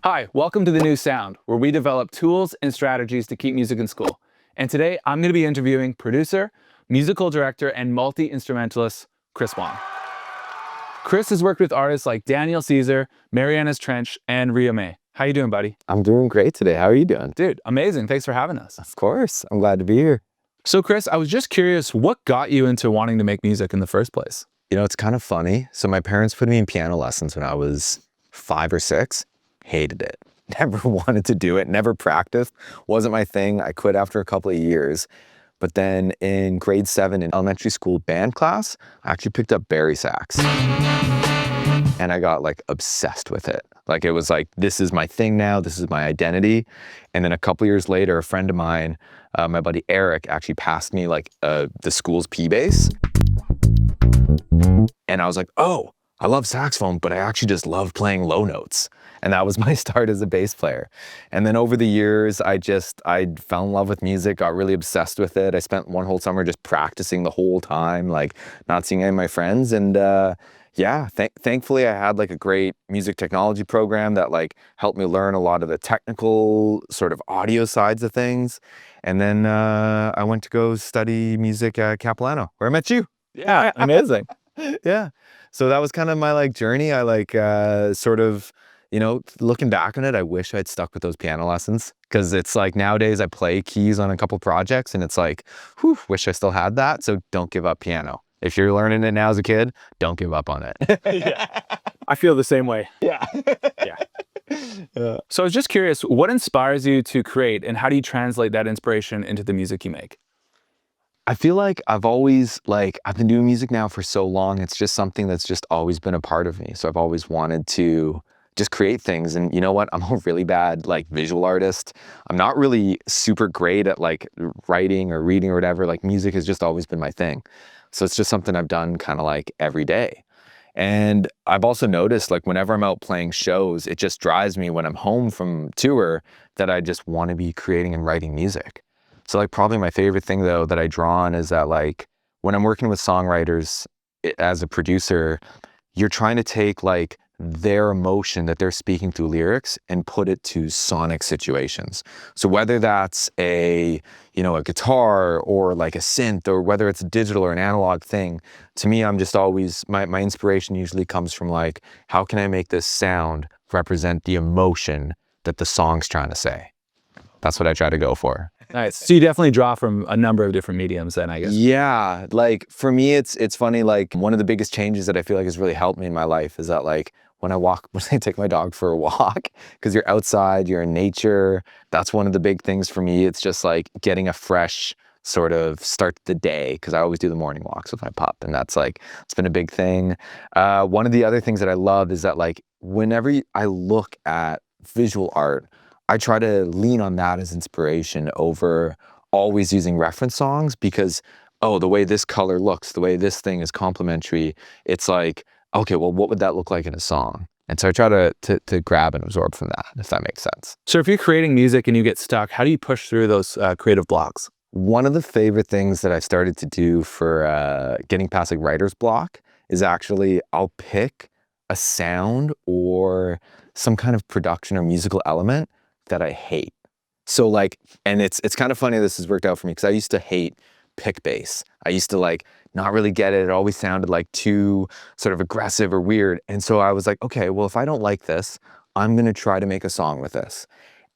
Hi, welcome to The New Sound, where we develop tools and strategies to keep music in school. And today I'm going to be interviewing producer, musical director, and multi-instrumentalist Chris Wong. Chris has worked with artists like Daniel Caesar, Marianas Trench, and Rio May. How you doing, buddy? I'm doing great today. How are you doing? Dude, amazing. Thanks for having us. Of course. I'm glad to be here. So Chris, I was just curious, what got you into wanting to make music in the first place? You know, it's kind of funny. So my parents put me in piano lessons when I was 5 or 6. Hated it. Never wanted to do it. Never practiced. Wasn't my thing. I quit after a couple of years. But then in grade 7 in elementary school band class, I actually picked up bari sax. And I got like obsessed with it. Like it was like, this is my thing now. This is my identity. And then a couple years later, a friend of mine, my buddy Eric, actually passed me like the school's P bass. And I was like, oh, I love saxophone, but I actually just love playing low notes. And that was my start as a bass player. And then over the years, I fell in love with music, got really obsessed with it. I spent one whole summer just practicing the whole time, like not seeing any of my friends. And yeah, thankfully I had like a great music technology program that like helped me learn a lot of the technical sort of audio sides of things. And then I went to go study music at Capilano, where I met you. Yeah, amazing. Yeah. So that was kind of my like journey. I like sort of, you know, looking back on it, I wish I'd stuck with those piano lessons, because it's like nowadays I play keys on a couple projects and it's like, whew, wish I still had that. So don't give up piano. If you're learning it now as a kid, don't give up on it. Yeah. I feel the same way. Yeah. Yeah. So I was just curious, what inspires you to create and how do you translate that inspiration into the music you make? I feel like I've been doing music now for so long. It's just something that's just always been a part of me. So I've always wanted to just create things. And you know what? I'm a really bad like visual artist. I'm not really super great at like writing or reading or whatever. Like music has just always been my thing. So it's just something I've done kind of like every day. And I've also noticed like whenever I'm out playing shows, it just drives me when I'm home from tour that I just want to be creating and writing music. So like probably my favorite thing though that I draw on is that like when I'm working with songwriters as a producer, you're trying to take like their emotion that they're speaking through lyrics and put it to sonic situations. So whether that's a guitar or like a synth, or whether it's a digital or an analog thing, to me, I'm just always, my inspiration usually comes from like, how can I make this sound represent the emotion that the song's trying to say? That's what I try to go for. Nice. So you definitely draw from a number of different mediums then, I guess. Yeah, like for me, it's funny, like one of the biggest changes that I feel like has really helped me in my life is that like when I take my dog for a walk, because you're outside, you're in nature, that's one of the big things for me. It's just like getting a fresh sort of start to the day, because I always do the morning walks with my pup, and that's like, it's been a big thing. One of the other things that I love is that like whenever I look at visual art, I try to lean on that as inspiration over always using reference songs, because, oh, the way this color looks, the way this thing is complementary, it's like, okay, well, what would that look like in a song? And so I try to grab and absorb from that, if that makes sense. So if you're creating music and you get stuck, how do you push through those creative blocks? One of the favorite things that I started to do for getting past like writer's block is actually I'll pick a sound or some kind of production or musical element that I hate. So like, and it's kind of funny this has worked out for me, because I used to hate pick bass. I used to like not really get it. It always sounded like too sort of aggressive or weird. And so I was like, okay, well, if I don't like this, I'm going to try to make a song with this.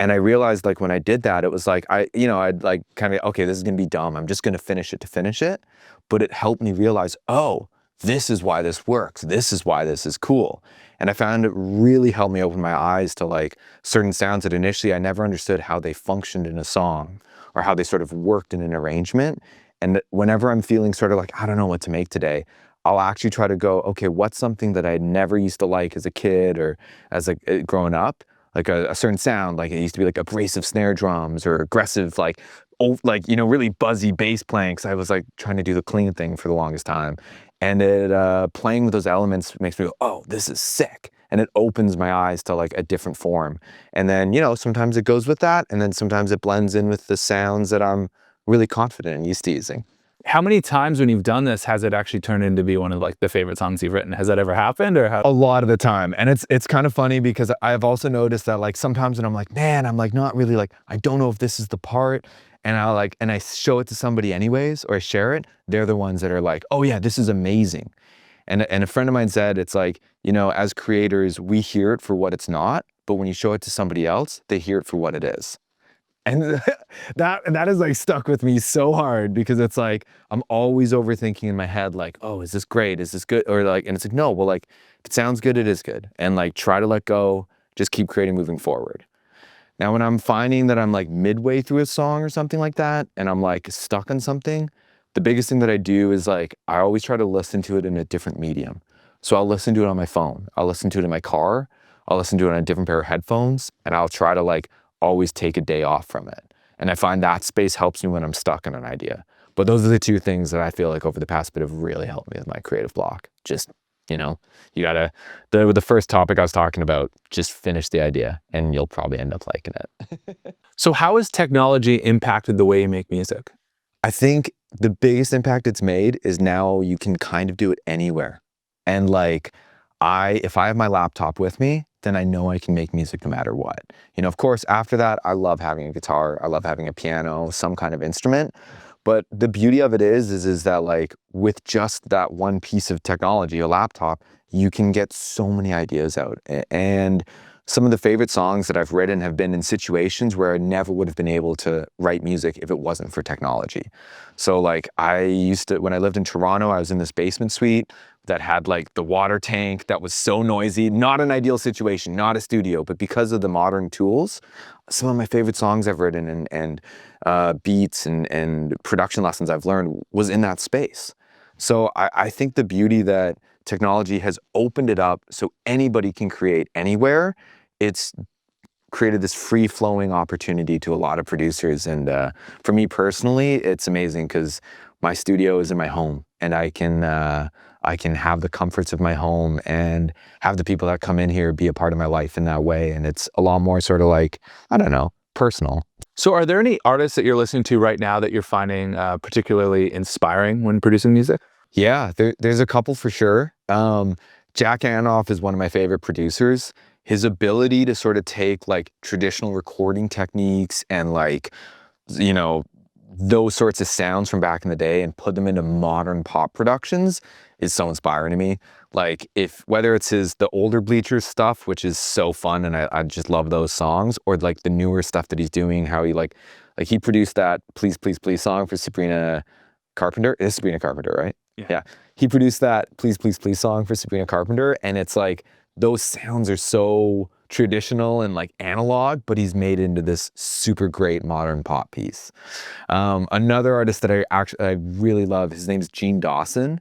And I realized like when I did that, it was like, I'd like kind of, okay, this is going to be dumb. I'm just going to finish it to finish it. But it helped me realize, oh, this is why this works. This is why this is cool. And I found it really helped me open my eyes to like certain sounds that initially I never understood how they functioned in a song or how they sort of worked in an arrangement. And whenever I'm feeling sort of like, I don't know what to make today, I'll actually try to go, okay, what's something that I never used to like as a kid or as like growing up? Like a certain sound, like it used to be like abrasive snare drums or aggressive, like really buzzy bass playing, because I was like trying to do the clean thing for the longest time. And it playing with those elements makes me go, oh, this is sick. And it opens my eyes to like a different form. And then, sometimes it goes with that. And then sometimes it blends in with the sounds that I'm really confident and used to using. How many times when you've done this has it actually turned into be one of like the favorite songs you've written? Has that ever happened, or how? A lot of the time. And it's kind of funny because I've also noticed that like sometimes when I'm like, man, I'm like not really like, I don't know if this is the part. And I show it to somebody anyways, or I share it. They're the ones that are like, oh yeah, this is amazing. And a friend of mine said, it's like, you know, as creators, we hear it for what it's not, but when you show it to somebody else, they hear it for what it is. And that is like stuck with me so hard because it's like, I'm always overthinking in my head, like, oh, is this great? Is this good? Or like, and it's like, no, well, like, if it sounds good, it is good. And like, try to let go, just keep creating moving forward. Now, when I'm finding that I'm like midway through a song or something like that, and I'm like stuck on something, the biggest thing that I do is like, I always try to listen to it in a different medium. So I'll listen to it on my phone. I'll listen to it in my car. I'll listen to it on a different pair of headphones, and I'll try to like always take a day off from it. And I find that space helps me when I'm stuck on an idea. But those are the two things that I feel like over the past bit have really helped me with my creative block. Just, you know, you gotta, with the first topic I was talking about, just finish the idea and you'll probably end up liking it. So how has technology impacted the way you make music? I think the biggest impact it's made is now you can kind of do it anywhere. And like, if I have my laptop with me, then I know I can make music no matter what. You know, of course, after that, I love having a guitar. I love having a piano, some kind of instrument. But the beauty of it is that like with just that one piece of technology, a laptop, you can get so many ideas out. And some of the favorite songs that I've written have been in situations where I never would have been able to write music if it wasn't for technology. So like when I lived in Toronto, I was in this basement suite that had like the water tank that was so noisy, not an ideal situation, not a studio, but because of the modern tools, some of my favorite songs I've written and beats and production lessons I've learned was in that space. So I think the beauty that technology has opened it up so anybody can create anywhere, it's created this free-flowing opportunity to a lot of producers. And for me personally, it's amazing because my studio is in my home, and I can have the comforts of my home and have the people that come in here be a part of my life in that way. And it's a lot more sort of like, I don't know, personal. So are there any artists that you're listening to right now that you're finding particularly inspiring when producing music? Yeah, there's a couple for sure. Jack Antonoff is one of my favorite producers. His ability to sort of take like traditional recording techniques and like, you know, those sorts of sounds from back in the day and put them into modern pop productions is so inspiring to me. Like whether it's the older Bleachers stuff, which is so fun and I just love those songs, or like the newer stuff that he's doing, how he like he produced that Please Please Please song for Sabrina Carpenter. It is Sabrina Carpenter, right? Yeah. He produced that Please Please Please song for Sabrina Carpenter, and it's like those sounds are so traditional and like analog, but he's made it into this super great modern pop piece. Another artist that I really love, his name's Dawson,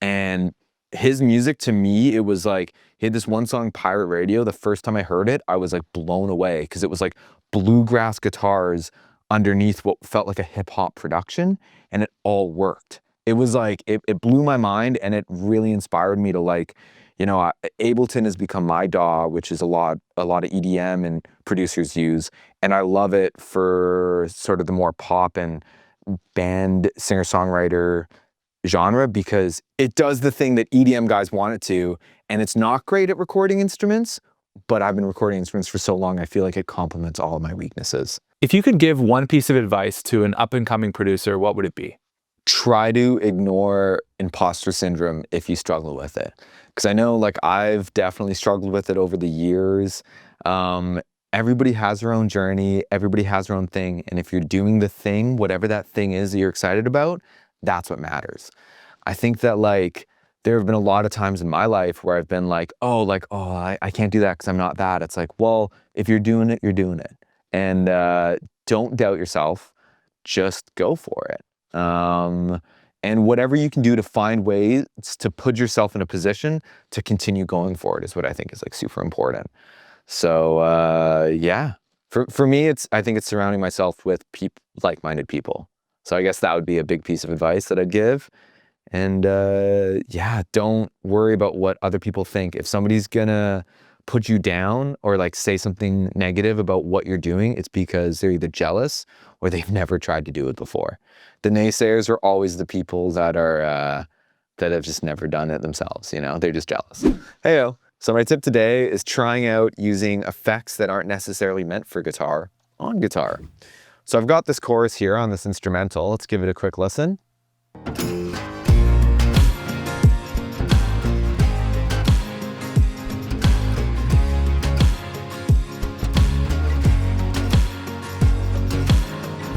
and his music to me, it was like, he had this one song, Pirate Radio. The first time I heard it, I was like blown away because it was like bluegrass guitars underneath what felt like a hip hop production, and it all worked. It was like, it blew my mind, and it really inspired me to like, you know, Ableton has become my DAW, which is a lot of EDM and producers use. And I love it for sort of the more pop and band singer-songwriter genre because it does the thing that EDM guys want it to. And it's not great at recording instruments, but I've been recording instruments for so long, I feel like it complements all of my weaknesses. If you could give one piece of advice to an up-and-coming producer, what would it be? Try to ignore imposter syndrome if you struggle with it. Because I know like I've definitely struggled with it over the years. Everybody has their own journey. Everybody has their own thing. And if you're doing the thing, whatever that thing is that you're excited about, that's what matters. I think that like there have been a lot of times in my life where I've been like, I can't do that because I'm not that. It's like, well, if you're doing it, you're doing it. And don't doubt yourself. Just go for it. And whatever you can do to find ways to put yourself in a position to continue going forward is what I think is like super important. So yeah, for me, I think it's surrounding myself with like-minded people. So I guess that would be a big piece of advice that I'd give. And yeah, don't worry about what other people think. If somebody's gonna put you down or like say something negative about what you're doing, it's because they're either jealous or they've never tried to do it before. The naysayers are always the people that are that have just never done it themselves, you know, they're just jealous. Heyo. So my tip today is trying out using effects that aren't necessarily meant for guitar on guitar. So I've got this chorus here on this instrumental. Let's give it a quick listen.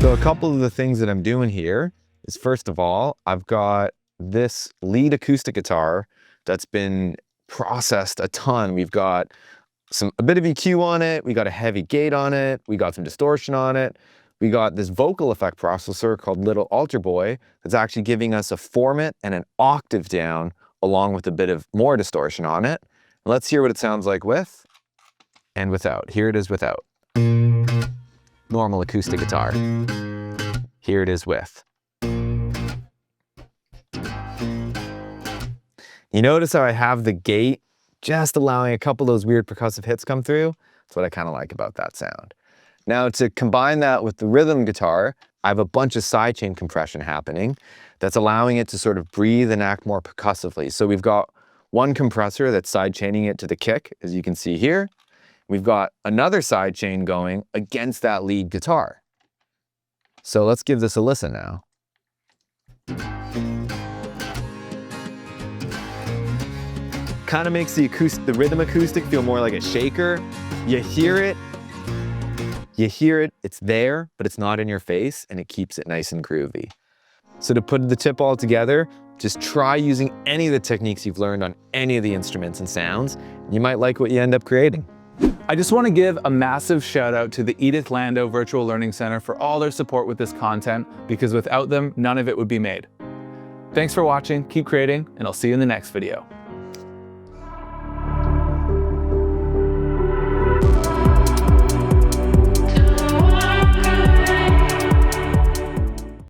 So a couple of the things that I'm doing here is, first of all, I've got this lead acoustic guitar that's been processed a ton. We've got a bit of EQ on it, we got a heavy gate on it, we got some distortion on it, we got this vocal effect processor called Little Alter Boy that's actually giving us a format and an octave down along with a bit of more distortion on it. Let's hear what it sounds like with and without. Here it is without. Normal acoustic guitar. Here it is with. You notice how I have the gate just allowing a couple of those weird percussive hits come through? That's what I kind of like about that sound. Now to combine that with the rhythm guitar, I have a bunch of sidechain compression happening that's allowing it to sort of breathe and act more percussively. So we've got one compressor that's sidechaining it to the kick, as you can see here. We've got another sidechain going against that lead guitar. So let's give this a listen now. Kind of makes the rhythm acoustic feel more like a shaker. You hear it, it's there, but it's not in your face, and it keeps it nice and groovy. So to put the tip all together, just try using any of the techniques you've learned on any of the instruments and sounds. You might like what you end up creating. I just want to give a massive shout out to the Edith Lando Virtual Learning Center for all their support with this content, because without them, none of it would be made. Thanks for watching, keep creating, and I'll see you in the next video.